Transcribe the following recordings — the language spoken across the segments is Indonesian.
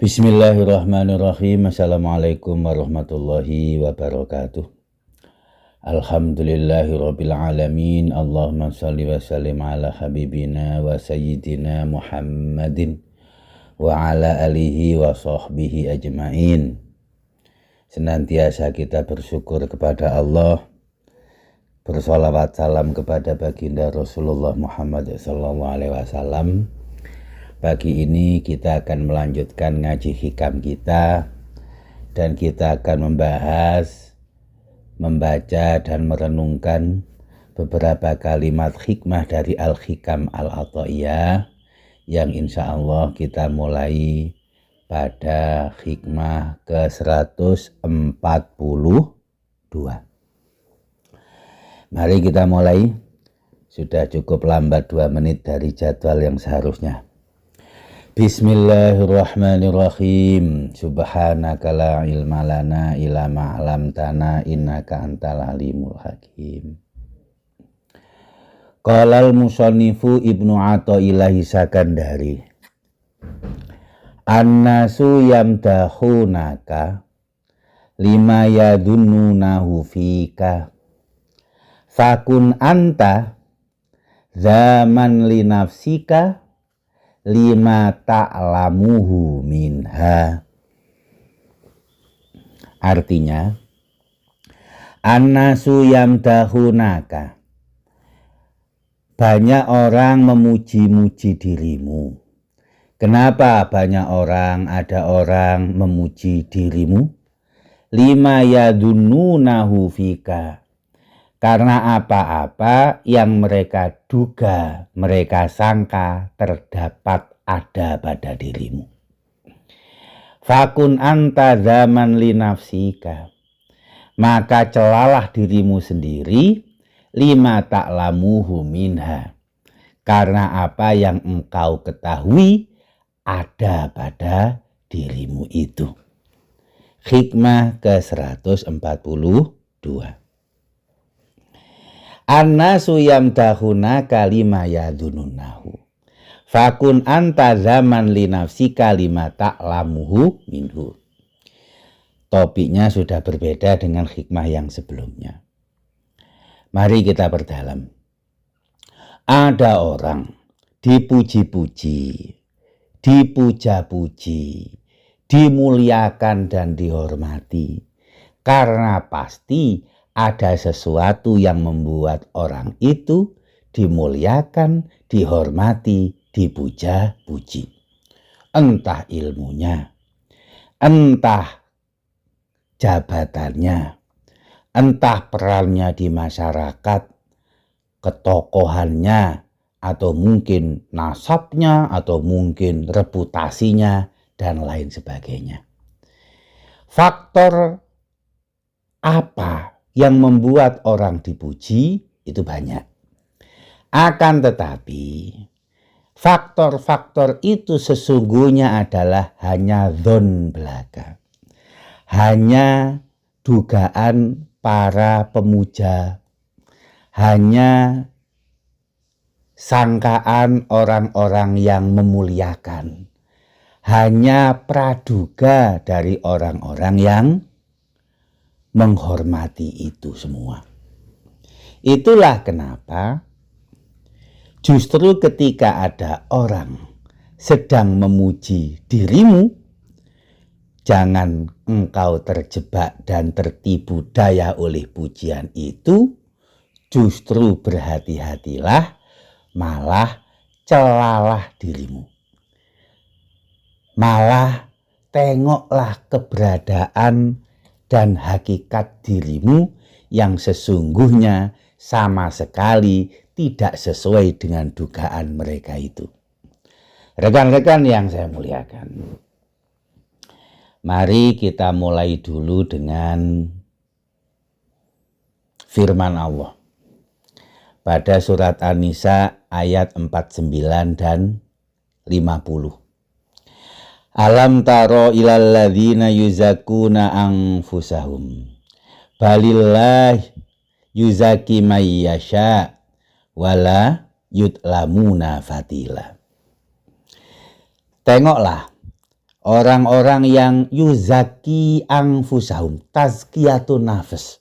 Bismillahirrahmanirrahim. Assalamualaikum warahmatullahi wabarakatuh. Alhamdulillahirabbil alamin. Allahumma shalli wa sallim ala habibina wa sayyidina Muhammadin wa ala alihi wa sahbihi ajmain. Senantiasa kita bersyukur kepada Allah, bersolawat salam kepada baginda Rasulullah Muhammad SAW. Pagi ini kita akan melanjutkan ngaji hikam kita, dan kita akan membahas, membaca dan merenungkan beberapa kalimat hikmah dari Al-Hikam Al-Athaiyah yang insya Allah kita mulai pada hikmah ke-142. Mari kita mulai. Sudah cukup lambat 2 menit dari jadwal yang seharusnya. Bismillahirrahmanirrahim. Subhanaka la ilma lana illa ma 'allamtana innaka antal alimul hakim. Qalal musannifu Ibnu Athaillah Sakandari. Annasu yamdahunaka lima yadunnunahu fika. Fakun anta zaman li nafsika lima ta'lamuhu minha. Artinya, annasu yamdahunaka, banyak orang memuji-muji dirimu. Kenapa banyak orang, ada orang memuji dirimu? Lima yadunnunahu fika, karena apa-apa yang mereka duga, mereka sangka terdapat ada pada dirimu. Fakun anta zaman li nafsika, maka celalah dirimu sendiri, lima ta'lamuhu minha, karena apa yang engkau ketahui ada pada dirimu itu. Hikmah ke-142. Annasu yamdahunaka lima yadununahu. Fakun anta zaman li nafsika lima ta'lamuhu minhu. Topiknya sudah berbeda dengan hikmah yang sebelumnya. Mari kita perdalam. Ada orang dipuji-puji, dipuja-puji, dimuliakan dan dihormati, karena pasti ada sesuatu yang membuat orang itu dimuliakan, dihormati, dipuja-puji. Entah ilmunya, entah jabatannya, entah perannya di masyarakat, ketokohannya, atau mungkin nasabnya, atau mungkin reputasinya, dan lain sebagainya. Faktor apa yang membuat orang dipuji itu banyak. Akan tetapi faktor-faktor itu sesungguhnya adalah hanya dzon belaka, hanya dugaan para pemuja, hanya sangkaan orang-orang yang memuliakan, hanya praduga dari orang-orang yang menghormati itu semua. Itulah kenapa justru ketika ada orang sedang memuji dirimu, jangan engkau terjebak dan tertipu daya oleh pujian itu. Justru berhati-hatilah, malah celalah dirimu. Malah tengoklah keberadaan dan hakikat dirimu yang sesungguhnya sama sekali tidak sesuai dengan dugaan mereka itu. Rekan-rekan yang saya muliakan, mari kita mulai dulu dengan firman Allah pada surat An-Nisa ayat 49 dan 50. Alam taro ilal ladzina yuzakuna anfusahum balillah yuzaki may yasha wala yutlamuna fatila. Tengoklah Orang-orang yang yuzaki anfusahum, tazkiyatun nafs,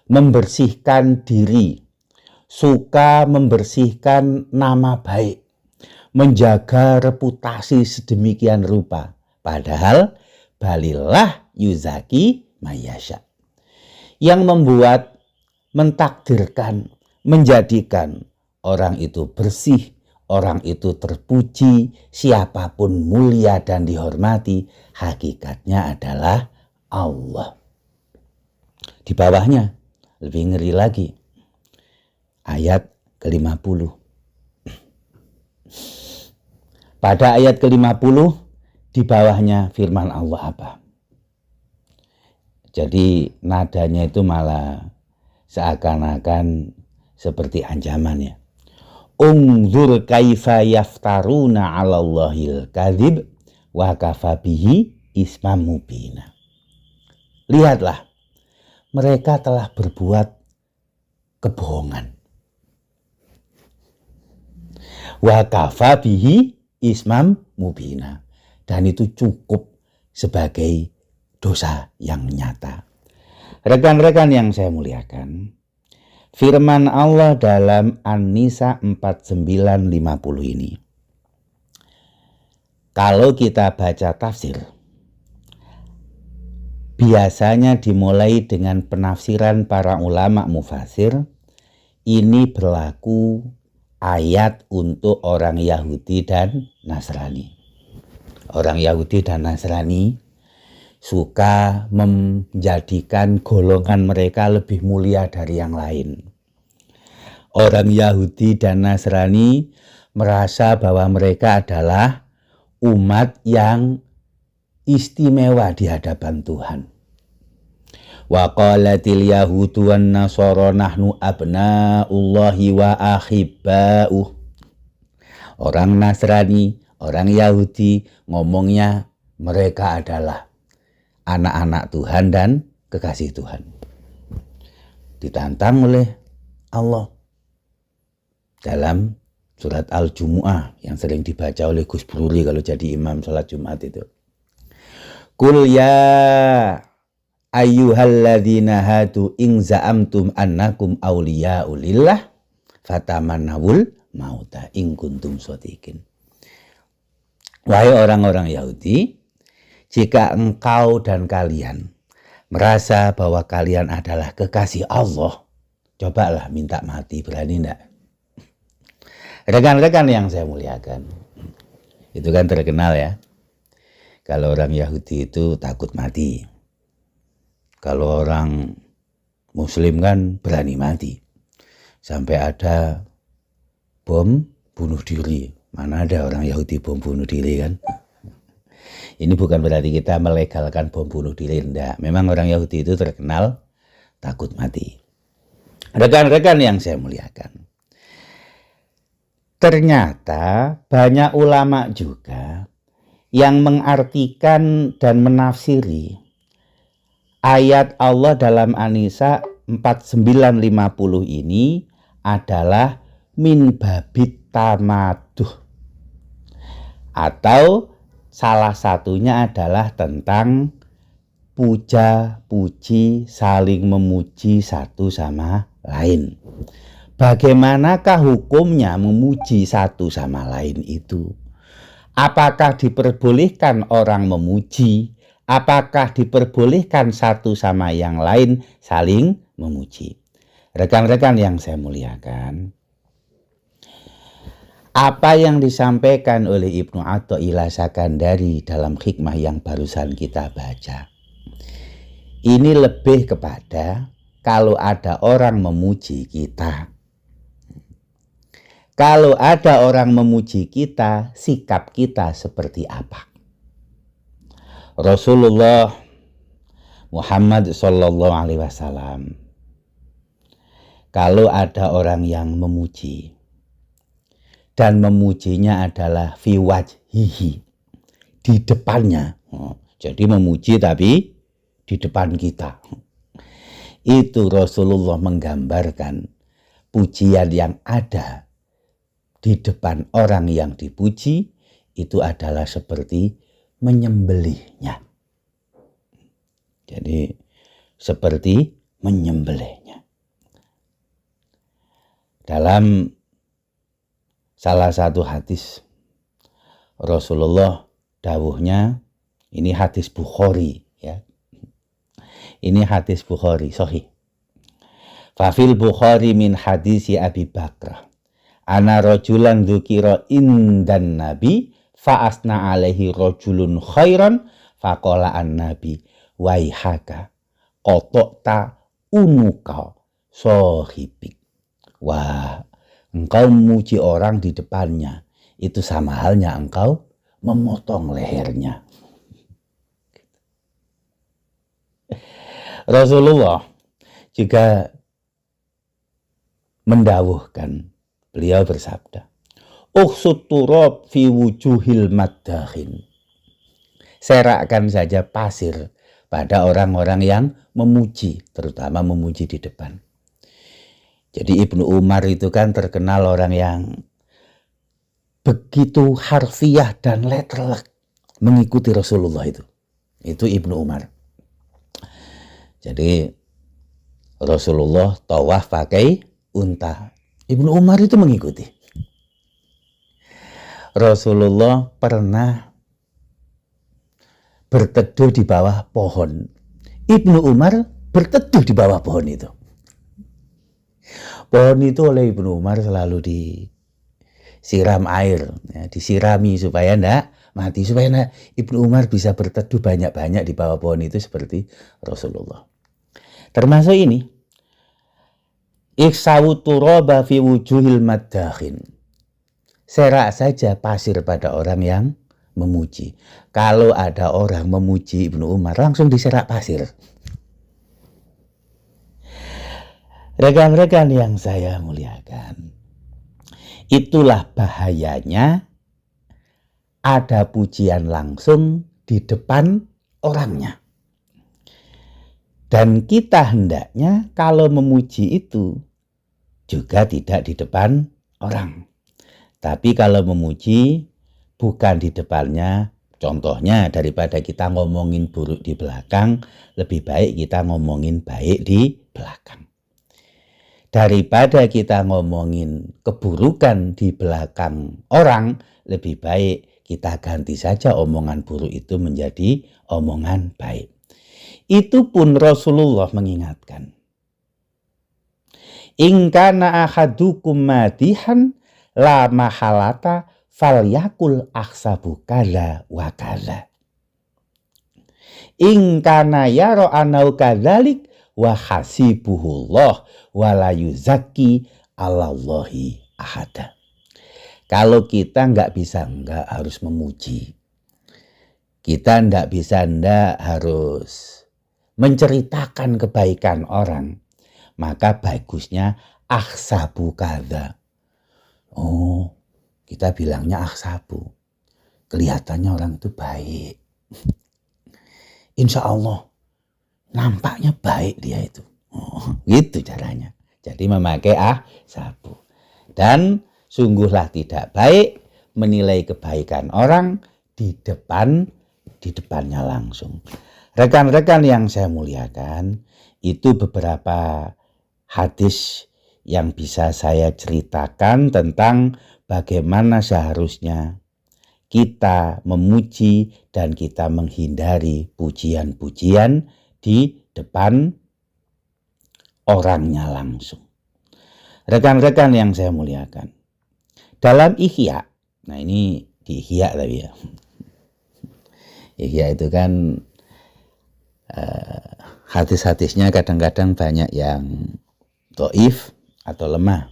membersihkan diri, suka membersihkan nama baik, menjaga reputasi sedemikian rupa. Padahal balillah yuzaki mayasya. Yang membuat, mentakdirkan, menjadikan orang itu bersih, orang itu terpuji, siapapun mulia dan dihormati, hakikatnya adalah Allah. Di bawahnya, lebih ngeri lagi, ayat ke-50. Pada ayat ke-50, di bawahnya firman Allah apa? Jadi nadanya itu malah seakan-akan seperti ancaman ya. Unzur kaifa yaftaruna 'alallahil kadzib wa kafa bihi ismam mubina. Lihatlah, mereka telah berbuat kebohongan. Wa kafa bihi ismam mubina. Dan itu cukup sebagai dosa yang nyata. Rekan-rekan yang saya muliakan, firman Allah dalam An-Nisa 49:50 ini, kalau kita baca tafsir, biasanya dimulai dengan penafsiran para ulama mufasir. Ini berlaku ayat untuk orang Yahudi dan Nasrani. Orang Yahudi dan Nasrani suka menjadikan golongan mereka lebih mulia dari yang lain. Orang Yahudi dan Nasrani merasa bahwa mereka adalah umat yang istimewa di hadapan Tuhan. Wa qalatil yahudu wan nasara nahnu abnaullahi wa ahibba'uh. Orang Nasrani, orang Yahudi ngomongnya mereka adalah anak-anak Tuhan dan kekasih Tuhan. Ditantang oleh Allah dalam surat Al-Jumu'ah yang sering dibaca oleh Gus Bruri kalau jadi imam sholat Jumat itu. Qul ya ayyuhalladzina hadu in za'amtum annakum awliya'u lillah fatamannawul mauta in kuntum shodiqin. Wahai orang-orang Yahudi, jika engkau dan kalian merasa bahwa kalian adalah kekasih Allah, cobalah minta mati, berani enggak? Rekan-rekan yang saya muliakan, itu kan terkenal ya. Kalau orang Yahudi itu takut mati. Kalau orang Muslim kan berani mati. Sampai ada bom bunuh diri. Mana ada orang Yahudi bom bunuh diri kan? Ini bukan berarti kita melegalkan bom bunuh diri, enggak. Memang orang Yahudi itu terkenal takut mati. Rekan-rekan yang saya muliakan, ternyata banyak ulama juga yang mengartikan dan menafsiri ayat Allah dalam An-Nisa 49:50 ini adalah min babit tamaduh, atau salah satunya adalah tentang puja-puji, saling memuji satu sama lain. Bagaimanakah hukumnya memuji satu sama lain itu? Apakah diperbolehkan orang memuji? Apakah diperbolehkan satu sama yang lain saling memuji? Rekan-rekan yang saya muliakan, apa yang disampaikan oleh Ibnu Athaillah Sakandari dalam hikmah yang barusan kita baca, ini lebih kepada kalau ada orang memuji kita. Kalau ada orang memuji kita, sikap kita seperti apa? Rasulullah Muhammad SAW, kalau ada orang yang memuji, dan memujinya adalah fi wajhihi, di depannya. Jadi memuji tapi di depan kita. Itu Rasulullah menggambarkan pujian yang ada di depan orang yang dipuji itu adalah seperti menyembelihnya. Jadi seperti menyembelihnya. Dalam salah satu hadis Rasulullah dawuhnya, ini hadis Bukhari ya. Ini hadis Bukhari sahih. Fafil Bukhari min hadisi Abi Bakrah. Ana rajulan dzukira indan nabi fa asna alaihi rajulun khairan faqala an nabi waihaka qata'ta unuka sahibik. Wah, engkau memuji orang di depannya, itu sama halnya engkau memotong lehernya. Rasulullah juga mendawuhkan, beliau bersabda, ukhsut turab fi wujuhil maddahin. Serakkan saja pasir pada orang-orang yang memuji, terutama memuji di depan. Jadi Ibnu Umar itu kan terkenal orang yang begitu harfiah dan letterlek mengikuti Rasulullah itu. Itu Ibnu Umar. Jadi Rasulullah tawaf pakai unta. Ibnu Umar itu mengikuti. Rasulullah pernah berteduh di bawah pohon. Ibnu Umar berteduh di bawah pohon itu. Pohon itu oleh Ibnu Umar selalu disiram air, ya, disirami supaya enggak mati, supaya Ibnu Umar bisa berteduh banyak-banyak di bawah pohon itu seperti Rasulullah. Termasuk ini, iksawu turaba fi wujuhil maddahin. Serak saja pasir pada orang yang memuji. Kalau ada orang memuji Ibnu Umar, langsung diserak pasir. Rekan-rekan yang saya muliakan, itulah bahayanya ada pujian langsung di depan orangnya. Dan kita hendaknya kalau memuji itu juga tidak di depan orang. Tapi kalau memuji bukan di depannya, contohnya daripada kita ngomongin buruk di belakang, lebih baik kita ngomongin baik di belakang. Daripada kita ngomongin keburukan di belakang orang, lebih baik kita ganti saja omongan buruk itu menjadi omongan baik. Itu pun Rasulullah mengingatkan. In kana ahadukum madihan la mahalata falyakul aksabu kala wa kala. In kana yara anau kadzalik wa hasibuhullah wa la yuzakki 'alallahi ahada. Kalau kita enggak harus memuji. Kita enggak harus menceritakan kebaikan orang. Maka bagusnya aksabu kadza. Oh, kita bilangnya aksabu. Kelihatannya orang itu baik. Insya Allah nampaknya baik dia itu. Oh, gitu caranya. Jadi memakai aksabu. Dan sungguhlah tidak baik menilai kebaikan orang di depannya langsung. Rekan-rekan yang saya muliakan, itu beberapa hadis yang bisa saya ceritakan tentang bagaimana seharusnya kita memuji dan kita menghindari pujian-pujian di depan orangnya langsung. Rekan-rekan yang saya muliakan, dalam Ihya, nah ini di Ihya tadi ya. Ihya itu kan hadis-hadisnya kadang-kadang banyak yang dhaif atau lemah.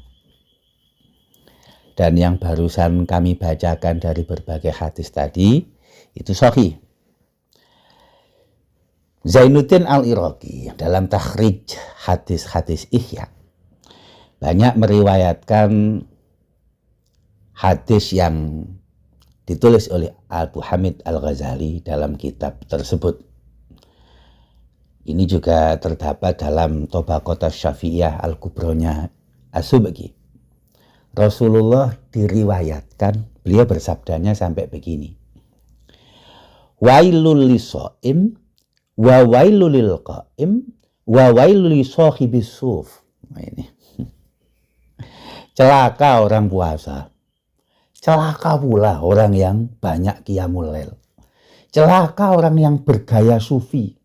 Dan yang barusan kami bacakan dari berbagai hadis tadi itu sahih. Zainuddin Al-Iraqi dalam takhrij hadis-hadis Ihya banyak meriwayatkan hadis yang ditulis oleh Abu Hamid Al-Ghazali dalam kitab tersebut. Ini juga terdapat dalam Tabaqat Asy-Syafi'iyah Al-Kubronya As-Subki. Rasulullah diriwayatkan, beliau bersabdanya sampai begini. Wailul lisoim wa wailul lil qaim wa wailul lisahibis suf. Nah, ini. Celaka orang puasa. Celaka pula orang yang banyak qiyamul lail. Celaka orang yang bergaya sufi.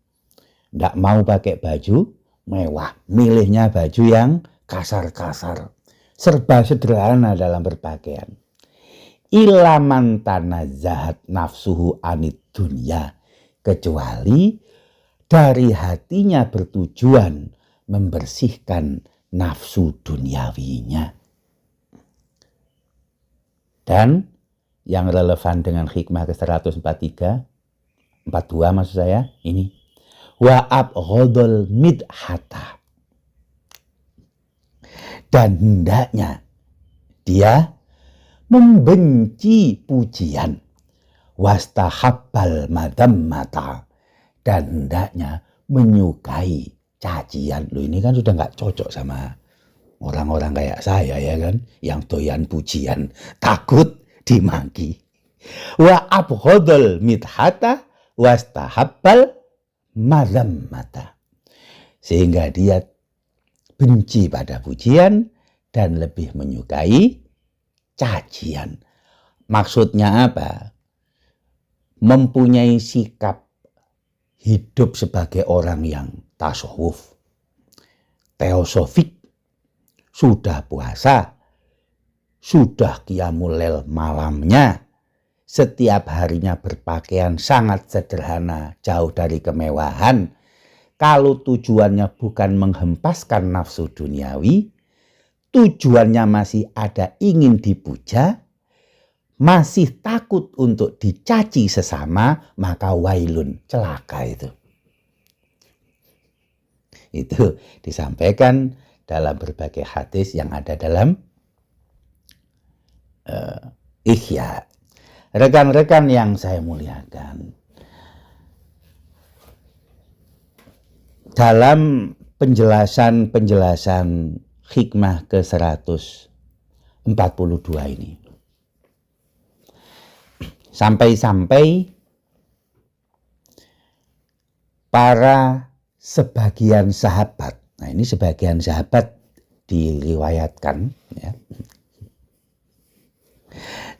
Nggak mau pakai baju mewah. Milihnya baju yang kasar-kasar. Serba sederhana dalam berpakaian. Ilaman tanazzahat nafsuhu anid dunya. Kecuali dari hatinya bertujuan membersihkan nafsu duniawinya. Dan yang relevan dengan hikmah ke-143, 42 maksud saya, ini. Wa abghadul midhata. Dan hendaknya dia membenci pujian. Wastahabbal madammata. Dan hendaknya menyukai cacian. Loh, ini kan sudah nggak cocok sama orang-orang kayak saya ya kan, yang doyan pujian, takut dimaki. Wa abghadul midhata wastahabbal madammata. Sehingga dia benci pada pujian dan lebih menyukai cacian. Maksudnya apa? Mempunyai sikap hidup sebagai orang yang tasawuf, teosofik, sudah puasa, sudah qiyamul lail malamnya, setiap harinya berpakaian sangat sederhana, jauh dari kemewahan. Kalau tujuannya bukan menghempaskan nafsu duniawi, tujuannya masih ada ingin dipuja, masih takut untuk dicaci sesama, maka wailun, celaka itu. Itu disampaikan dalam berbagai hadis yang ada dalam Ihya. Rekan-rekan yang saya muliakan, dalam penjelasan hikmah ke-142 ini, sampai-sampai para sebagian sahabat, nah ini sebagian sahabat diriwayatkan ya.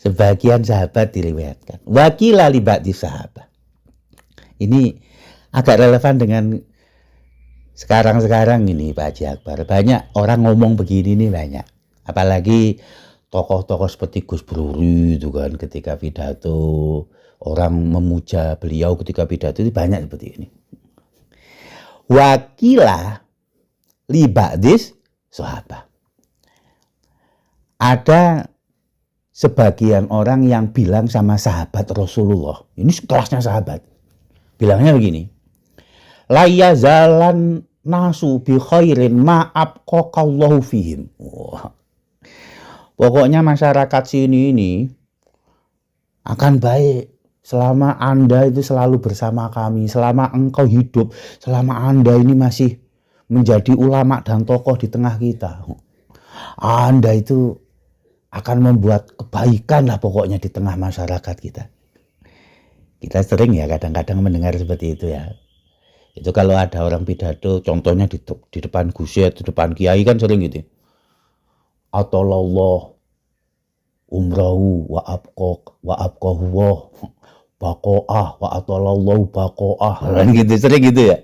Sebagian sahabat diriwayatkan. Wakila li ba'di sahabat. Ini agak relevan dengan sekarang-sekarang ini Pak Haji Akbar. Banyak orang ngomong begini nih, banyak. Apalagi tokoh-tokoh seperti Gus Bruri itu kan, ketika pidato orang memuja beliau ketika pidato itu banyak seperti ini. Wakila li ba'dis sahabat. Ada sebagian orang yang bilang sama sahabat Rasulullah, ini kelasnya sahabat, bilangnya begini, la yazalan nasu bi khairin ma abqallahu fihim. Wah. Pokoknya masyarakat sini ini akan baik selama Anda itu selalu bersama kami, selama engkau hidup, selama Anda ini masih menjadi ulama dan tokoh di tengah kita. Anda itu akan membuat kebaikan lah pokoknya di tengah masyarakat kita. Kita sering ya kadang-kadang mendengar seperti itu ya. Itu kalau ada orang pidato, contohnya di depan gusyet, di depan kiai kan sering gitu. Atalallah umrahu wa abqahu baqa'ah wa atalallahu baqa'ah. Gitu, sering gitu ya.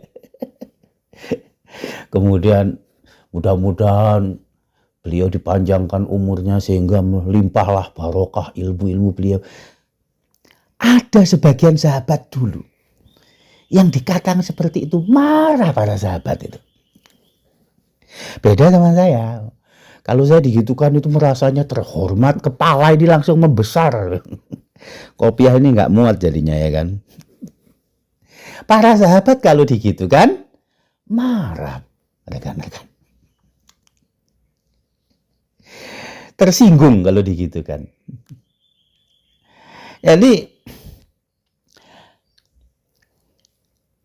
Kemudian mudah-mudahan beliau dipanjangkan umurnya sehingga melimpahlah barokah ilmu-ilmu beliau. Ada sebagian sahabat dulu yang dikatakan seperti itu, marah para sahabat itu. Beda sama saya. Kalau saya digitukan itu merasanya terhormat, kepala ini langsung membesar. Kopiah ini nggak muat jadinya ya kan. Para sahabat kalau digitukan marah, rekan-rekan. Tersinggung kalau digitukan. Jadi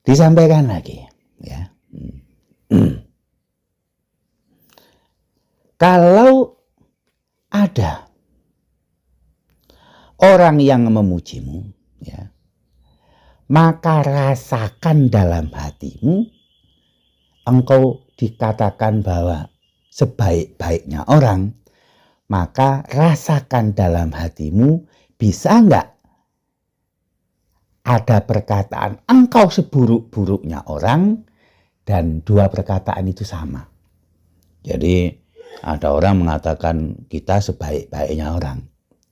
disampaikan lagi ya. Kalau ada orang yang memujimu ya, maka rasakan dalam hatimu, engkau dikatakan bahwa sebaik-baiknya orang, maka rasakan dalam hatimu, bisa enggak ada perkataan engkau seburuk-buruknya orang dan dua perkataan itu sama. Jadi ada orang mengatakan kita sebaik-baiknya orang.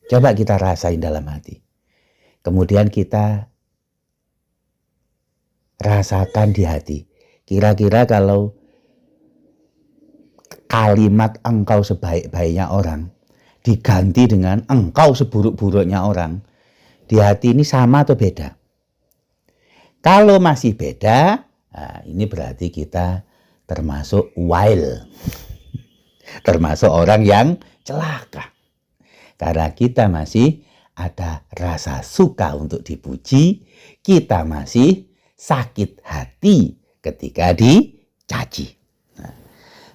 Coba kita rasain dalam hati. Kemudian kita rasakan di hati. Kira-kira kalau kalimat engkau sebaik-baiknya orang diganti dengan engkau seburuk-buruknya orang, di hati ini sama atau beda? Kalau masih beda, nah ini berarti kita termasuk wail. Termasuk orang yang celaka. Karena kita masih ada rasa suka untuk dipuji, kita masih sakit hati ketika dicaci. Nah,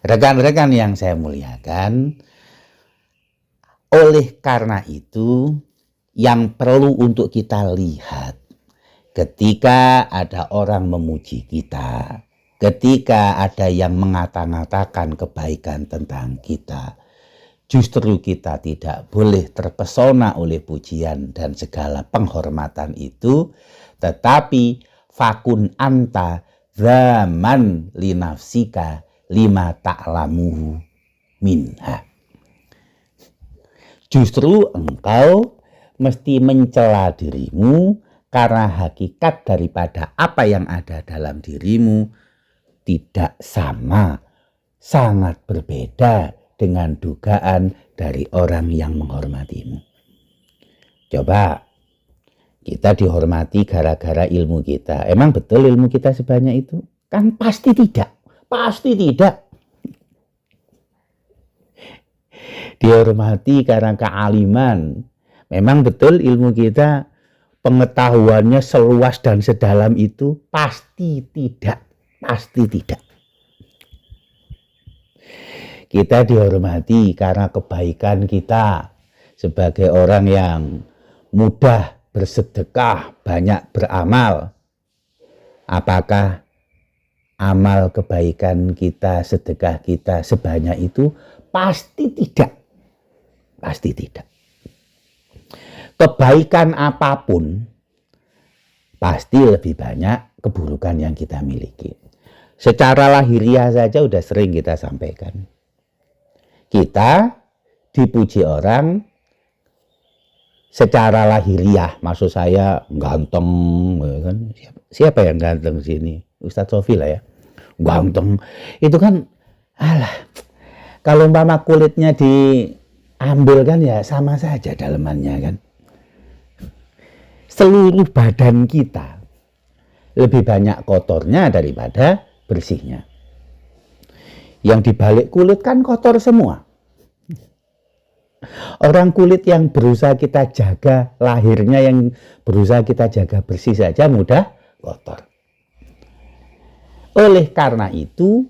rekan-rekan yang saya muliakan, oleh karena itu yang perlu untuk kita lihat ketika ada orang memuji kita, ketika ada yang mengata-ngatakan kebaikan tentang kita, justru kita tidak boleh terpesona oleh pujian dan segala penghormatan itu, tetapi fakun anta zaman linafsika lima ta'lamuhu minha. Justru engkau mesti mencela dirimu karena hakikat daripada apa yang ada dalam dirimu tidak sama, sangat berbeda dengan dugaan dari orang yang menghormatimu. Coba kita dihormati gara-gara ilmu kita. Emang betul ilmu kita sebanyak itu? Kan pasti tidak. Pasti tidak. Dihormati karena kealiman. Memang betul ilmu kita, pengetahuannya seluas dan sedalam itu? Pasti tidak. Pasti tidak. Kita dihormati karena kebaikan kita sebagai orang yang mudah bersedekah, banyak beramal. Apakah amal kebaikan kita, sedekah kita sebanyak itu? Pasti tidak. Pasti tidak. Kebaikan apapun pasti lebih banyak keburukan yang kita miliki. Secara lahiriah saja udah sering kita sampaikan. Kita dipuji orang secara lahiriah, maksud saya ganteng, kan? Siapa yang ganteng sini? Ustadz Sofi lah ya. Ganteng itu kan, alah, kalau umpama kulitnya diambil kan ya sama saja dalemannya kan. Seluruh badan kita lebih banyak kotornya daripada bersihnya. Yang dibalik kulit kan kotor semua. Orang kulit yang berusaha kita jaga, lahirnya yang berusaha kita jaga bersih saja mudah kotor. Oleh karena itu,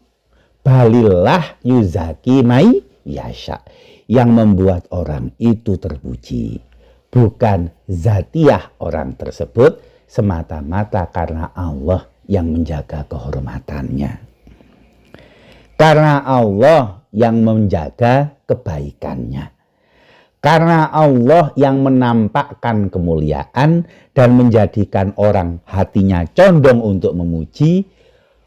balillah yuzaki mai yasha. Yang membuat orang itu terpuji. Bukan zatiah orang tersebut, semata-mata karena Allah yang menjaga kehormatannya. Karena Allah yang menjaga kebaikannya. Karena Allah yang menampakkan kemuliaan dan menjadikan orang hatinya condong untuk memuji,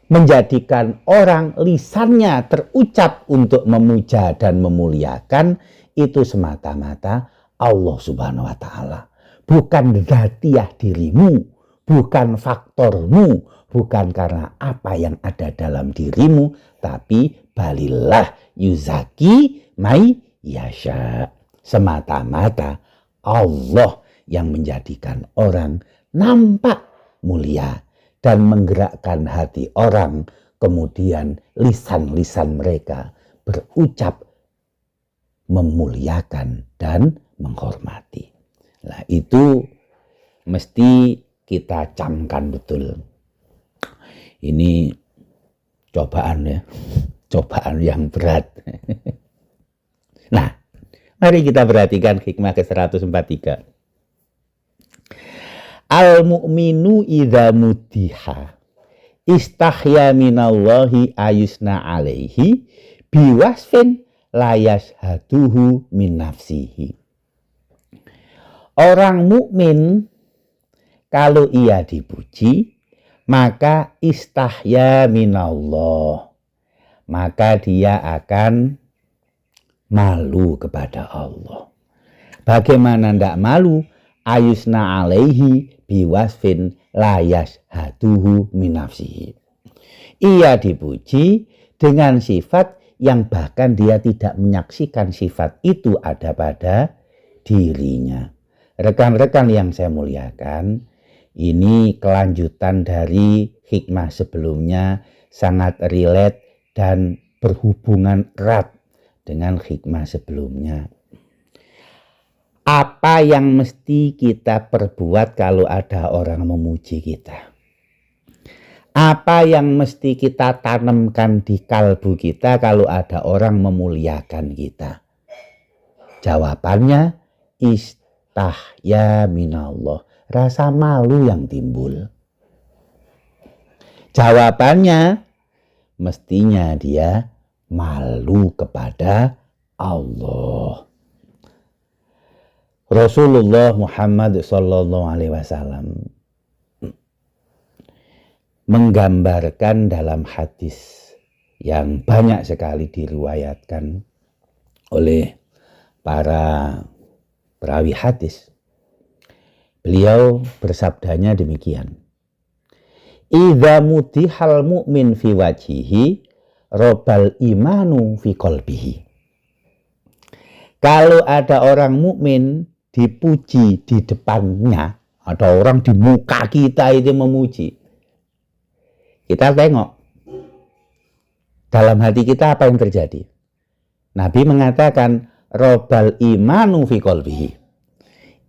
menjadikan orang lisannya terucap untuk memuja dan memuliakan, itu semata-mata Allah Subhanahu wa Ta'ala. Bukan zatiah dirimu, bukan faktormu, bukan karena apa yang ada dalam dirimu, tapi balillah yuzaki mai yasha. Semata-mata Allah yang menjadikan orang nampak mulia dan menggerakkan hati orang, kemudian lisan-lisan mereka berucap memuliakan dan menghormati. Nah, itu mesti kita camkan betul. Ini cobaan ya, cobaan yang berat. Nah, mari kita perhatikan hikmah ke-143. Al mu'minu idza mudiha istahya minallahi ayusna alaihi biwasfin layas haduhu min nafsihi. Orang mukmin kalau ia dipuji maka istahya minallah, maka dia akan malu kepada Allah. Bagaimana ndak malu? Ayusna alaihi biwasfin layas haduhu min nafsihi. Ia dipuji dengan sifat yang bahkan dia tidak menyaksikan sifat itu ada pada dirinya. Rekan-rekan yang saya muliakan, ini kelanjutan dari hikmah sebelumnya, sangat relate dan berhubungan erat dengan hikmah sebelumnya. Apa yang mesti kita perbuat kalau ada orang memuji kita? Apa yang mesti kita tanamkan di kalbu kita kalau ada orang memuliakan kita? Jawabannya istahya minallah, rasa malu yang timbul. Jawabannya mestinya dia malu kepada Allah. Rasulullah Muhammad SAW menggambarkan dalam hadis yang banyak sekali diriwayatkan oleh para perawi hadis. Beliau bersabdanya demikian. Idza mutihal mu'min fi wajhihi robal imanu fi qalbihi. Kalau ada orang mukmin dipuji di depannya, ada orang di muka kita itu memuji, kita tengok dalam hati kita apa yang terjadi. Nabi mengatakan robal imanu fi qalbihi,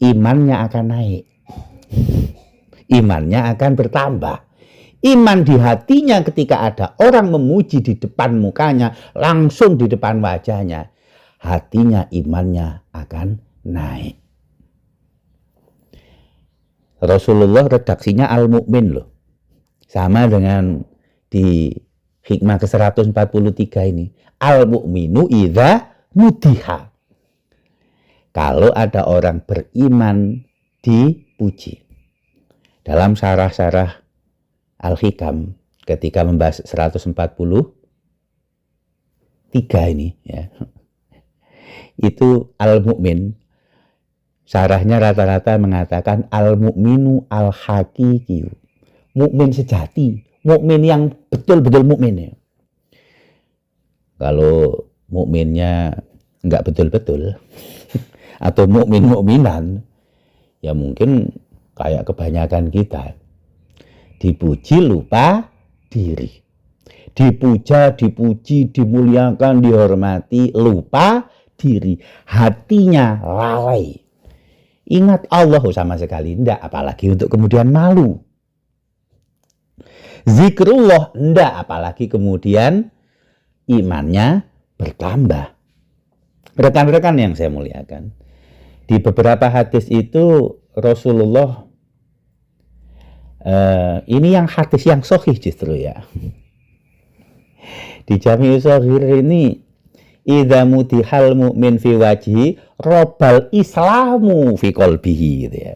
imannya akan naik, imannya akan bertambah. Iman di hatinya ketika ada orang memuji di depan mukanya, langsung di depan wajahnya, hatinya, imannya akan naik. Rasulullah redaksinya al-mu'min loh. Sama dengan di hikmah ke-143 ini. Al-mu'minu idza mudiha. Kalau ada orang beriman dipuji. Dalam syarah-syarah Al-Hikam ketika membahas 143 ini ya. Itu al-mu'min, syarahnya rata-rata mengatakan al-mu'minu al-haqiqi, mukmin sejati, mukmin yang betul-betul mukmin ya. Kalau mukminnya nggak betul-betul atau mukminan ya mungkin kayak kebanyakan kita, dipuji lupa diri, dipuja, dipuji, dimuliakan, dihormati, lupa diri, hatinya lalai. Ingat Allah sama sekali enggak, apalagi untuk kemudian malu. Zikrullah enggak, apalagi kemudian imannya bertambah. Rekan-rekan yang saya muliakan, di beberapa hadis itu Rasulullah ini yang hadis yang sahih justru ya. Di Jami'us Shaghir ini idza mutihal mu'min fi wajhi robal islamu fi qalbihi gitu ya.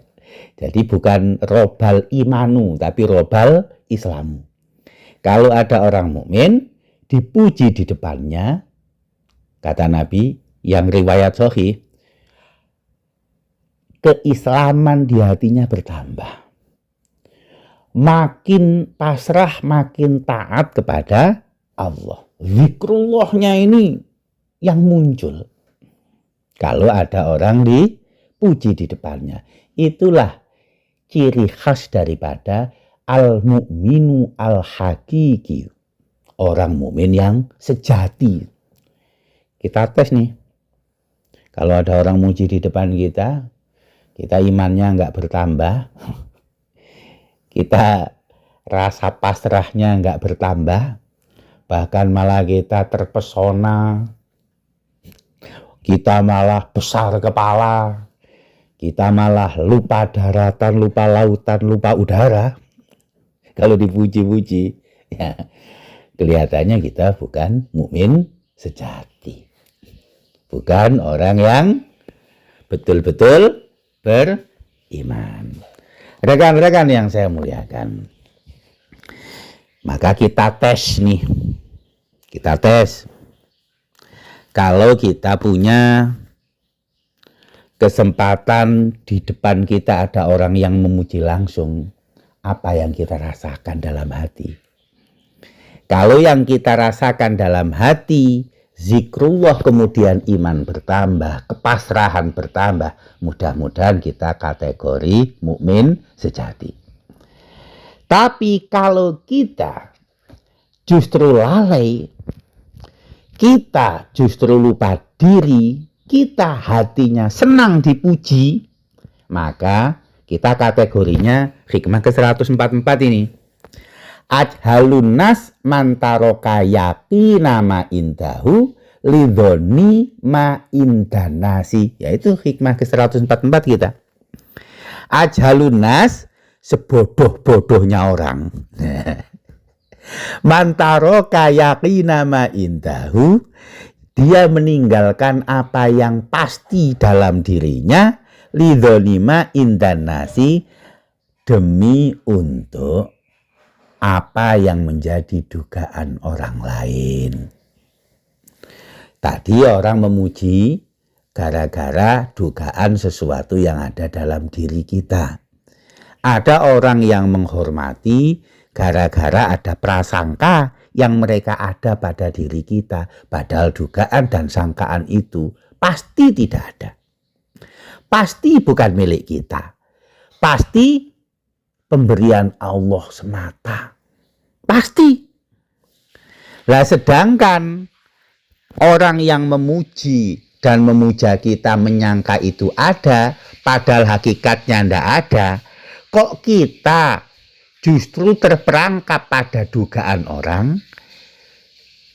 Jadi bukan robal imanu tapi robal islamu. Kalau ada orang mukmin dipuji di depannya, kata Nabi yang riwayat sahih, keislaman di hatinya bertambah. Makin pasrah, makin taat kepada Allah. Zikrullahnya ini yang muncul kalau ada orang dipuji di depannya. Itulah ciri khas daripada al-mu'minu al-haqiqi, orang mukmin yang sejati. Kita tes nih, kalau ada orang muji di depan kita, kita imannya nggak bertambah, kita rasa pasrahnya nggak bertambah, bahkan malah kita terpesona, kita malah besar kepala, kita malah lupa daratan, lupa lautan, lupa udara. Kalau dipuji-puji, ya kelihatannya kita bukan mukmin sejati. Bukan orang yang betul-betul beriman. Rekan-rekan yang saya muliakan, maka kita tes nih. Kita tes. Kalau kita punya kesempatan di depan kita ada orang yang memuji langsung, apa yang kita rasakan dalam hati? Kalau yang kita rasakan dalam hati, zikrullah kemudian iman bertambah, kepasrahan bertambah, mudah-mudahan kita kategori mukmin sejati. Tapi kalau kita justru lalai, kita justru lupa diri, kita hatinya senang dipuji, maka kita kategorinya hikmah ke-144 ini. Ajhalun nas mantaroka yaqina ma indahu lidhoni ma indanasi. Yaitu hikmah ke-144 kita. Ajhalun nas, sebodoh-bodohnya orang. Mantaroka yaqina ma indahu, dia meninggalkan apa yang pasti dalam dirinya, lidhoni ma indanasi, demi untuk apa yang menjadi dugaan orang lain. Tadi orang memuji gara-gara dugaan sesuatu yang ada dalam diri kita. Ada orang yang menghormati gara-gara ada prasangka yang mereka ada pada diri kita. Padahal dugaan dan sangkaan itu pasti tidak ada. Pasti bukan milik kita. Pasti pemberian Allah semata. Pasti. Lah sedangkan orang yang memuji dan memuja kita menyangka itu ada, padahal hakikatnya tidak ada. Kok kita justru terperangkap pada dugaan orang?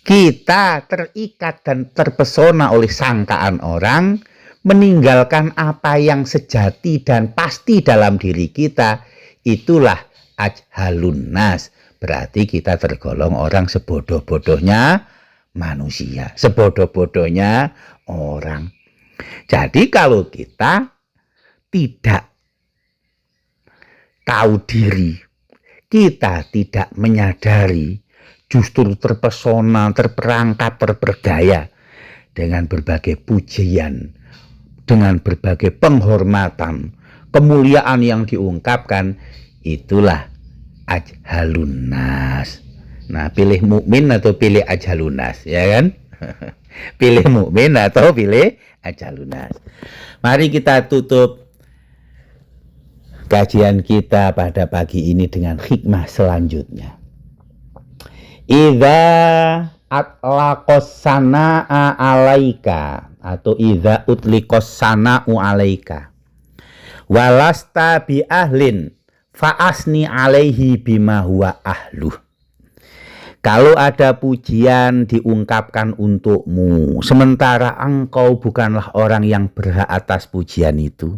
Kita terikat dan terpesona oleh sangkaan orang, meninggalkan apa yang sejati dan pasti dalam diri kita. Itulah ajhalun nas. Berarti kita tergolong orang sebodoh-bodohnya manusia, sebodoh-bodohnya orang. Jadi kalau kita tidak tahu diri, kita tidak menyadari, justru terpesona, terperangkap, terperdaya dengan berbagai pujian, dengan berbagai penghormatan, kemuliaan yang diungkapkan, itulah ajhalun nas. Nah, pilih mukmin atau pilih ajhalun nas, ya kan? Pilih mukmin atau pilih ajhalun nas. Mari kita tutup kajian kita pada pagi ini dengan hikmah selanjutnya. Idza atlaqas sanaa alaika, atau idza utliqas sana'u alaika walasta bi ahlin fa'asni alaihi bima huwa ahluh. Kalau ada pujian diungkapkan untukmu, sementara engkau bukanlah orang yang berhak atas pujian itu,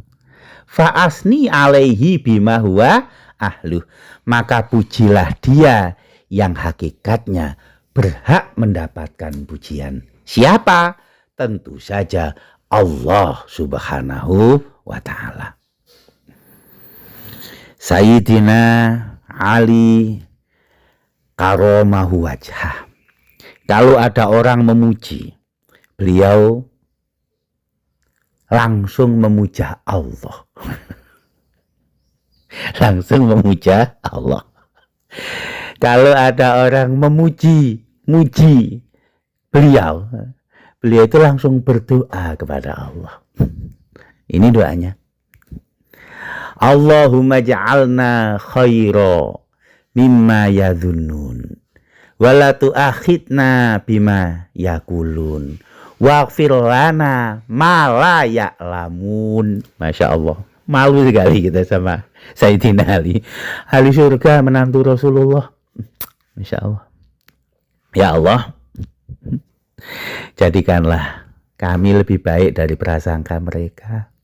fa'asni alaihi bima huwa ahluh, maka pujilah dia yang hakikatnya berhak mendapatkan pujian. Siapa? Tentu saja Allah Subhanahu wa ta'ala. Sayyidina Ali karamahu wajhah, kalau ada orang memuji, beliau langsung memuja Allah. Langsung memuja Allah. Kalau ada orang memuji, beliau itu langsung berdoa kepada Allah. Ini doanya. Allahumma ja'alna khaira mimma yadhunnun wa la tu'akhidna bima yakulun waghfir lana ma la ya'lamun. Masya Allah, malu sekali kita sama Sayyidina Ali. Ahli surga menantu Rasulullah. Masya Allah. Ya Allah, jadikanlah kami lebih baik dari prasangka mereka.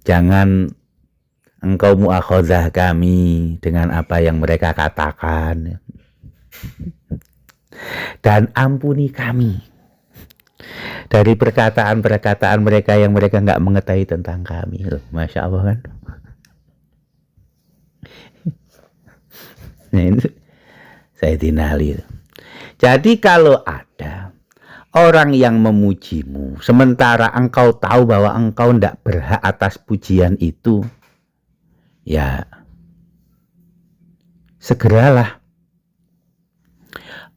Jangan engkau muakhadzah kami dengan apa yang mereka katakan. Dan ampuni kami dari perkataan-perkataan mereka yang mereka nggak mengetahui tentang kami. Loh, Masya Allah kan. Nah, itu Sayyidina Ali. Jadi kalau ada orang yang memujimu, sementara engkau tahu bahwa engkau tidak berhak atas pujian itu, ya segeralah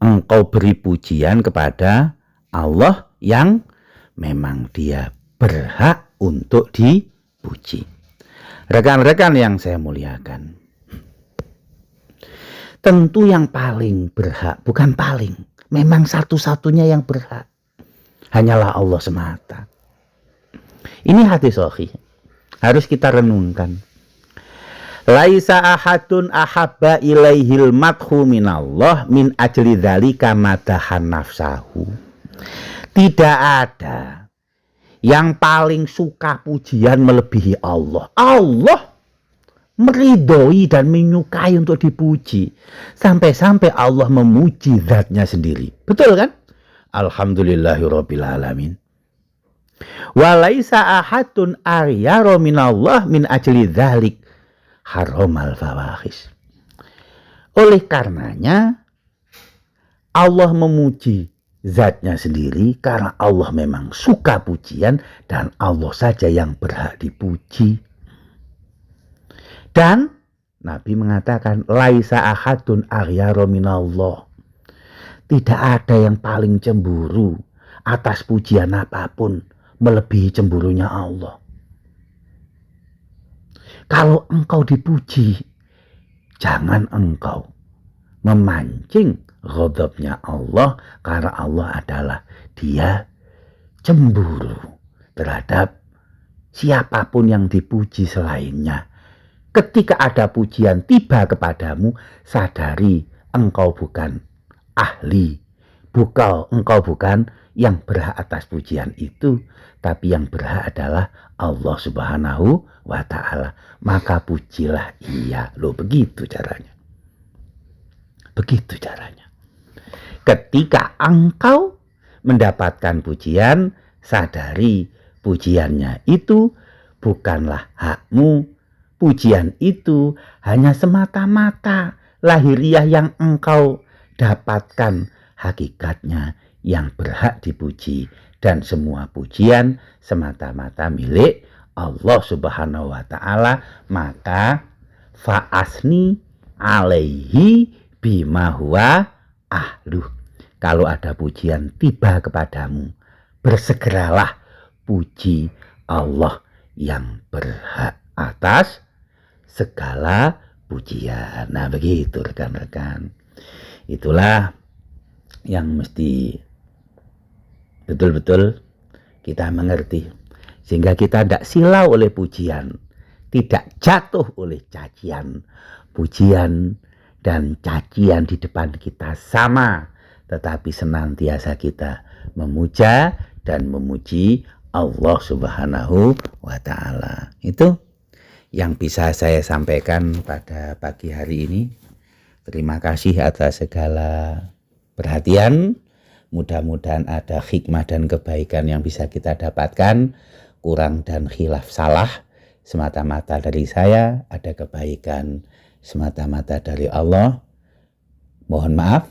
engkau beri pujian kepada Allah yang memang dia berhak untuk dipuji. Rekan-rekan yang saya muliakan, tentu yang paling berhak, bukan paling, memang satu-satunya yang berhak hanyalah Allah semata. Ini hadis sahih, harus kita renungkan. Laisa ahadun ahabba ilaihil madhu minallah min ajli dzalika madahan nafsahu. Tidak ada yang paling suka pujian melebihi Allah. Allah meridhoi dan menyukai untuk dipuji. Sampai-sampai Allah memuji zatnya sendiri. Betul kan? Alhamdulillahirabbil alamin. Wa laisa ahadun aryara minallah min ajli dzalik haramal fawahish. Oleh karenanya Allah memuji zatnya sendiri karena Allah memang suka pujian dan Allah saja yang berhak dipuji. Dan Nabi mengatakan laisa ahadun aghyara minallah. Tidak ada yang paling cemburu atas pujian apapun melebihi cemburunya Allah. Kalau engkau dipuji, jangan engkau memancing ghadabnya Allah, karena Allah adalah dia cemburu terhadap siapapun yang dipuji selainnya. Ketika ada pujian tiba kepadamu, sadari engkau bukan ahli, engkau bukan yang berhak atas pujian itu, tapi yang berhak adalah Allah Subhanahu wa ta'ala. Maka pujilah ia. Loh, begitu caranya. Begitu caranya. Ketika engkau mendapatkan pujian, sadari pujiannya itu bukanlah hakmu. Pujian itu hanya semata-mata lahiriah yang engkau dapatkan. Hakikatnya yang berhak dipuji dan semua pujian semata-mata milik Allah Subhanahu wa ta'ala. Maka fa'asni alaihi bima huwa ahluh. Kalau ada pujian tiba kepadamu, bersegeralah puji Allah yang berhak atas segala pujian. Nah, begitu rekan-rekan. Itulah yang mesti betul-betul kita mengerti, sehingga kita tidak silau oleh pujian, tidak jatuh oleh cacian. Pujian dan cacian di depan kita sama, tetapi senantiasa kita memuja dan memuji Allah Subhanahu wa ta'ala. Itu yang bisa saya sampaikan pada pagi hari ini. Terima kasih atas segala perhatian. Mudah-mudahan ada hikmah dan kebaikan yang bisa kita dapatkan. Kurang dan khilaf salah semata-mata dari saya, ada kebaikan semata-mata dari Allah. Mohon maaf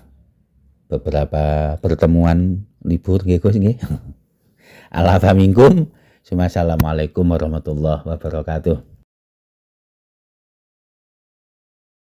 beberapa pertemuan libur nggih. Alhamdulillah. Assalamualaikum warahmatullahi wabarakatuh.